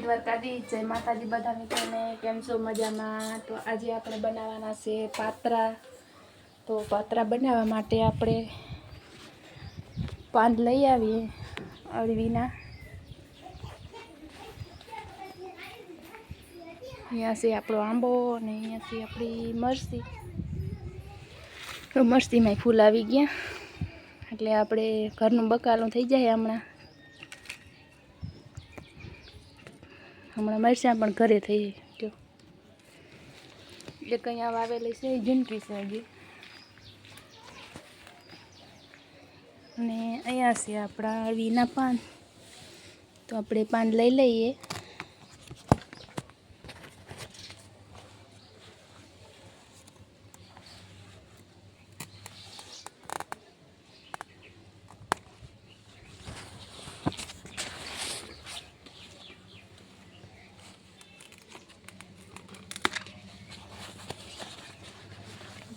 દ્વારકાધીશ, જય માતાજી બધા મિત્રોને. કેમ છો? મજામાં? તો આજે આપણે બનાવવાના છે પાત્રા. તો પાત્રા બનાવવા માટે આપણે પાન લઈ આવીએ અળવીના. અહીંયા છે આપણો આંબો અને અહીંયાથી આપણી મરસી. તો મરસીમાં ફૂલ આવી ગયા એટલે આપણે ઘરનું બકાલું થઈ જાય. હમણાં મરચાં પણ ઘરે થઈ ગયો. એક અહીંયા વાવેલી છે ઝીંકી છે હજી. અને અહીંયા છે આપણા અળવીના પાન. તો આપણે પાન લઈ લઈએ.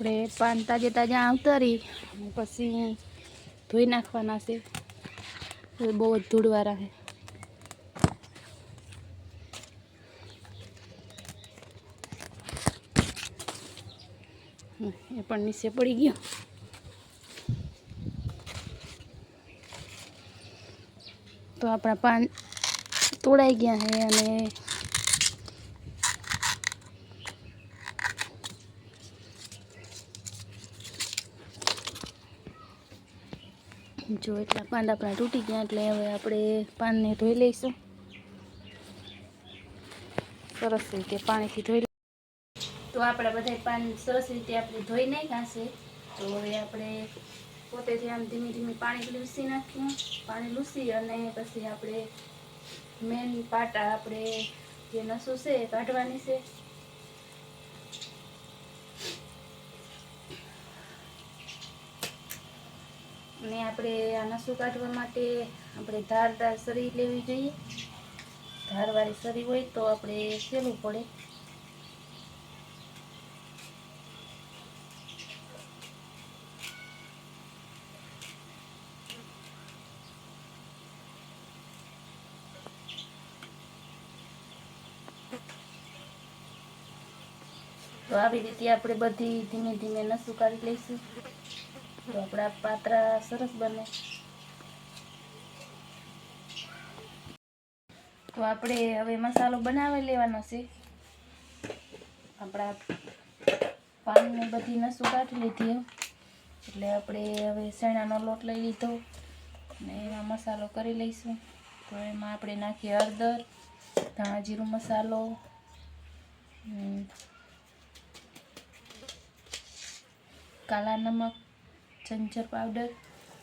આપણે પાન તાજા આવતારી પછી ધોઈ નાખવાના છે. બહુ જ ધૂળવાળા છે. એ પણ નીચે પડી ગયો. તો આપણા પાન તોડાઈ ગયા છે અને જો એટલા પાન આપણા તૂટી ગયા એટલે હવે આપણે પાનને ધોઈ લઈશું. સરસ રીતે પાણીથી ધોઈ. તો આપણા બધા પાન સરસ રીતે આપણે ધોઈ નાખ્યા છે. તો હવે આપણે પોતેથી આમ ધીમે ધીમે પાણી લૂસી નાખ્યું. પાણી લૂસી અને પછી આપણે મેન પાટા આપણે જે નસું છે એ કાઢવાની છે. અને આપણે આ નસું કાઢવા માટે આપણે ધારદાર સરી લેવી જોઈએ. ધારવાળી સરી હોય તો આપણે સહેલું પડે. તો આવી રીતે આપણે બધી ધીમે ધીમે નસું કાઢી લઈશું. તો આપણા પાત્રા સરસ બને. તો આપણે હવે મસાલો બનાવી લેવાનો છે. આપણા પાનની બધી નસું કાઢી લીધી એટલે આપણે હવે શેણાનો લોટ લઈ લીધો અને એમાં મસાલો કરી લઈશું. તો એમાં આપણે નાખીએ હળદર, ધાણા જીરું મસાલો, કાલા નમક, સંચર પાવડર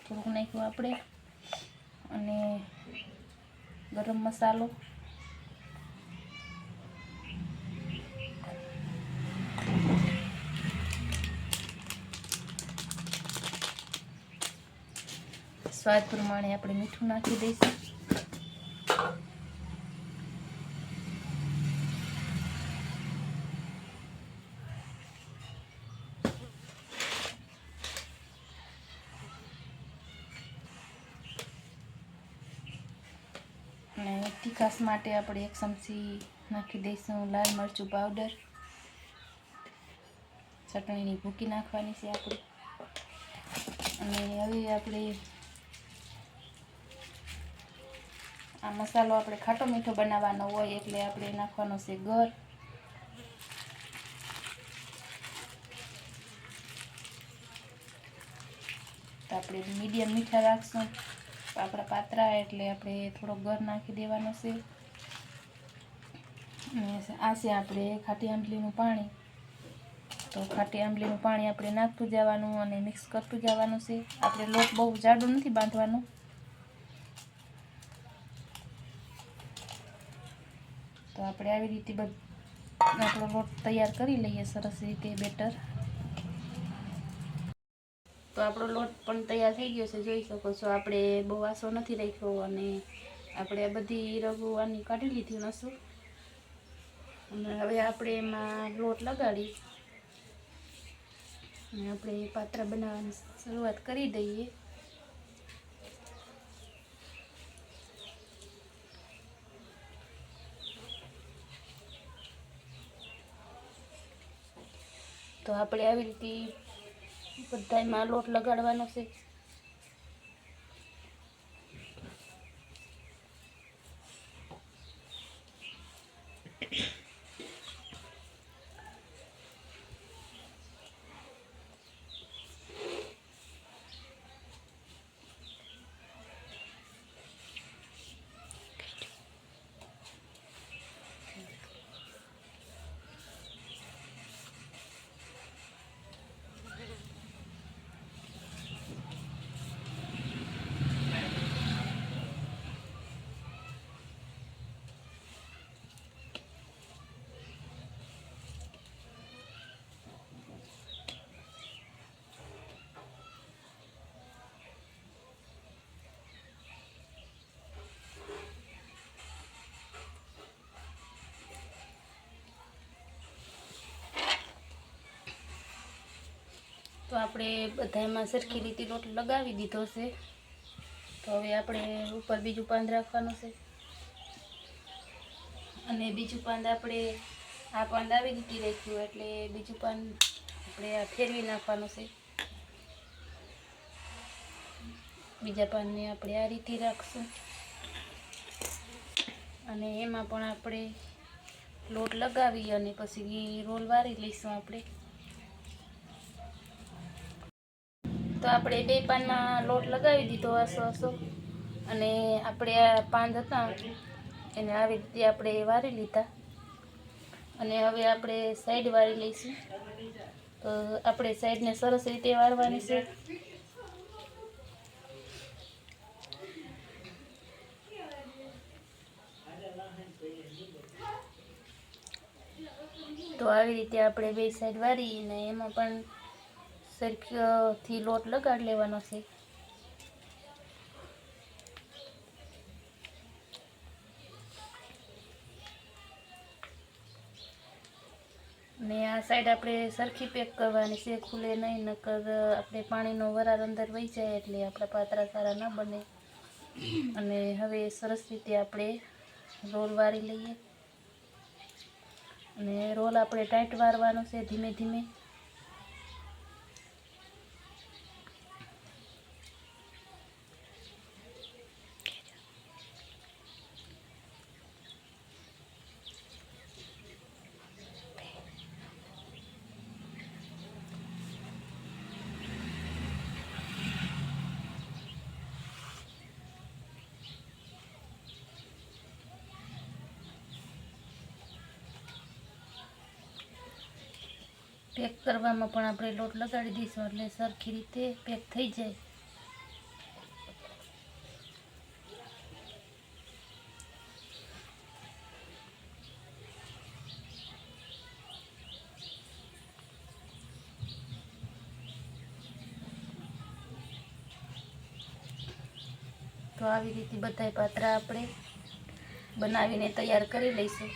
થોડુંક નાખ્યું આપણે, અને ગરમ મસાલો. સ્વાદ પ્રમાણે આપણે મીઠું નાખી દઈશું. અને તીખાસ માટે આપણે 1 ચમચી નાખી દઈશું લાલ મરચું પાવડર. ચટણીની ભૂકી નાખવાની છે આપણે. અને હવે આપણે આ મસાલો આપણે ખાટો મીઠો બનાવવાનો હોય એટલે આપણે નાખવાનો છે ગર. તો આપણે મીડિયમ મીઠા રાખશું આપણા પાત્રા એટલે આપણે થોડો ગર નાખી દેવાનો છે. અને આ છે આપણે ખાટી આંબલીનું પાણી. તો ખાટી આંબલીનું પાણી આપણે નાખતું જવાનું અને મિક્સ કરતું જવાનું છે. આપણે લોટ બહુ જાડો નથી બાંધવાનો. તો આપણે આવી રીતે આપણો લોટ તૈયાર કરી લઈએ સરસ રીતે બેટર. તો આપણો લોટ પણ તૈયાર થઈ ગયો છે, જોઈ શકો છો. આપણે બહુ આસો નથી રાખ્યો અને આપણે આ બધી રગુવાની કાઢી લીધી નસું. અને હવે આપણે એમાં લોટ લગાડી અને આપણે પાત્રા બનાવવાની શરૂઆત કરી દઈએ. તો આપણે આવી રીતે બધામાં લોટ લગાડવાનો છે. તો આપણે બધામાં સરખી રીતે લોટ લગાવી દીધો છે. તો હવે આપણે ઉપર બીજું પાંદ રાખવાનું છે અને બીજું પાંદ આપણે આ પાંદ આવી રીતે રાખ્યું એટલે બીજું પાંદ આપણે આ ફેરવી નાખવાનું છે. બીજા પાનને આપણે આ રીતે રાખશું અને એમાં પણ આપણે લોટ લગાવી અને પછી રોલ વારી લઈશું આપણે. તો આપણે બે પાનમાં લોટ લગાવી દીધો આસો અને આપણે આ પાંદ હતા એને આવી રીતે આપણે વારી લીધા અને હવે આપણે સાઈડ વારી લઈશું. તો આપણે સાઈડને સરસ રીતે વારવાની છે. તો આવી રીતે આપણે બે સાઈડ વારીને એમાં પણ સરખીથી લોટ લગાડી લેવાનો છે. ને આ સાઈડ આપણે સરખી પેક કરવાની છે, ખુલે નહીં, નકર આપણે પાણીનો વરાળ અંદર વહી જાય એટલે આપણા પાતરા સારા ન બને. અને હવે સરસ રીતે આપણે રોલ વારી લઈએ અને રોલ આપણે ટાઈટ વારવાનો છે ધીમે ધીમે. પેક કરવામાં પણ આપણે લોટ લગાડી દઈશું એટલે સરખી રીતે પેક થઈ જાય. તો આવી રીતે બધાય પાત્રા આપણે બનાવીને તૈયાર કરી લઈશું.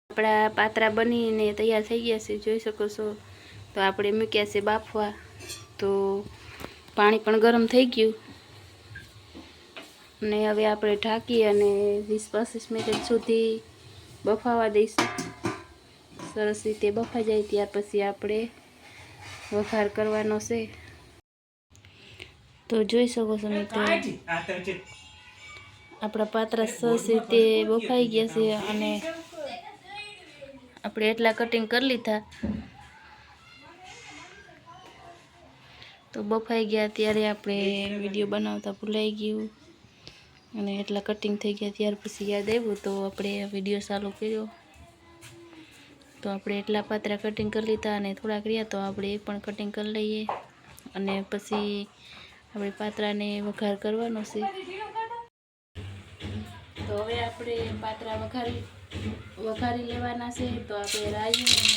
આપણા પાત્રા બનીને તૈયાર થઈ ગયા છે, જોઈ શકો છો. તો આપણે મૂક્યા છે બાફવા. તો પાણી પણ ગરમ થઈ ગયું અને હવે આપણે ઢાંકી અને 20-25 મિનિટ સુધી બફાવા દઈશું. સરસ રીતે બફાઈ જાય ત્યાર પછી આપણે વઘાર કરવાનો છે. તો જોઈ શકો છો મિત્રો, આપણા પાત્રા સરસ રીતે બફાઈ ગયા છે અને આપણે એટલા કટિંગ કરી લીધા. તો બફાઈ ગયા ત્યારે આપણે વિડીયો બનાવતા ભૂલાઈ ગયું અને એટલા કટિંગ થઈ ગયા ત્યાર પછી યાદ આવ્યું તો આપણે વિડીયો ચાલુ કર્યો. તો આપણે એટલા પાત્રા કટિંગ કરી લીધા અને થોડાક રહ્યા તો આપણે એ પણ કટિંગ કરી લઈએ અને પછી આપણે પાત્રાને વઘાર કરવાનો છે. તો હવે આપણે પાત્રા વઘારી લેવાના છે. તો આપણે રાઈ અને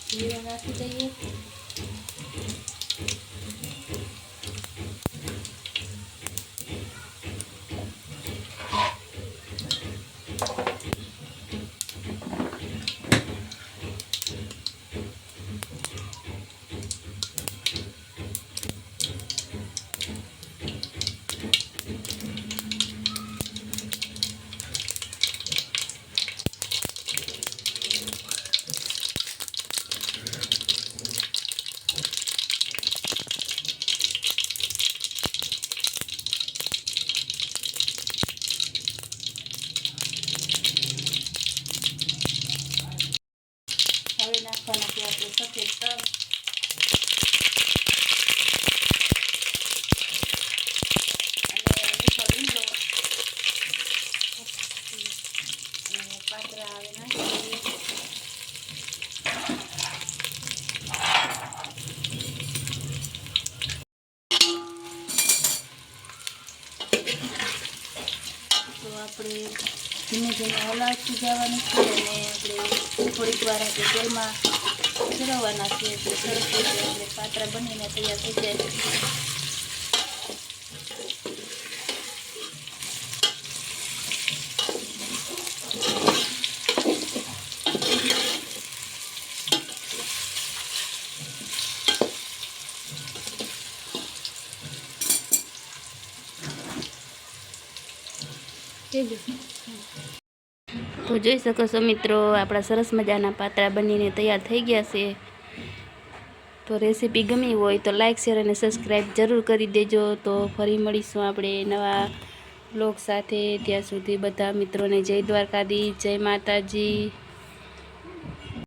જીરું નાખી દઈએ. નાખવાના છે આપણે સફેદ તલ અને મીઠો લીમડો અને પાતરા આવે નાખી. તો આપણે ધીમે ધીમે હલાવતું જવાનું છે અને આપણે થોડીક વાર આપણે તેલમાં ફેરવવાના છે એટલે સરસ રીતે આપણે પાતરા બનીને તૈયાર થઈ જાય. તો જોઈ શકો છો મિત્રો, આપણા સરસ મજાના પાતરા બનીને તૈયાર થઈ ગયા છે. તો રેસીપી ગમી હોય તો લાઈક, શેર અને સબસ્ક્રાઈબ જરૂર કરી દેજો. તો ફરી મળીશું આપણે નવા બ્લોગ સાથે. ત્યાં સુધી બધા મિત્રોને જય દ્વારકાધીશ, જય માતાજી.